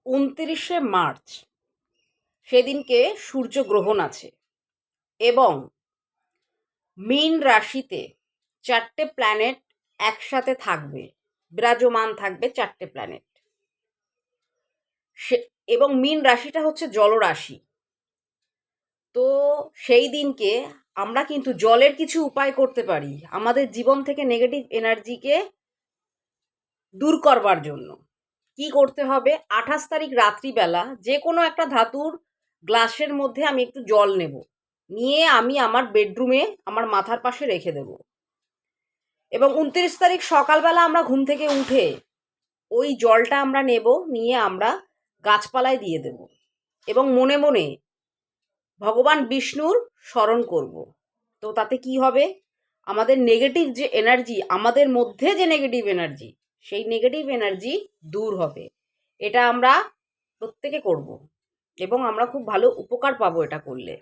29শে March সেদিনকে সূর্যগ্রহণ আছে এবং মীন রাশিতে 4টে প্ল্যানেট একসাথে থাকবে, বিরাজমান থাকবে 4টে প্ল্যানেট। এবং মীন রাশিটা হচ্ছে জলরাশি। তো সেই দিনকে আমরা কিন্তু জলের কিছু উপায় করতে পারি আমাদের জীবন থেকে নেগেটিভ এনার্জিকে দূর করবার জন্য। কি করতে হবে? 28 তারিখ রাত্রিবেলা যে কোনো একটা ধাতুর গ্লাসের মধ্যে আমি একটু জল নেব, নিয়ে আমি আমার বেডরুমে আমার মাথার পাশে রেখে দেব। এবং 29 তারিখ সকালবেলা আমরা ঘুম থেকে উঠে ওই জলটা আমরা নেব, নিয়ে আমরা গাছপালায় দিয়ে দেব এবং মনে মনে ভগবান বিষ্ণুর স্মরণ করব। তো তাতে কি হবে? আমাদের নেগেটিভ যে এনার্জি, আমাদের মধ্যে যে নেগেটিভ এনার্জি, সেই নেগেটিভ এনার্জি দূর হবে। এটা আমরা প্রত্যেকে করব এবং আমরা খুব ভালো উপকার পাবো এটা করলে।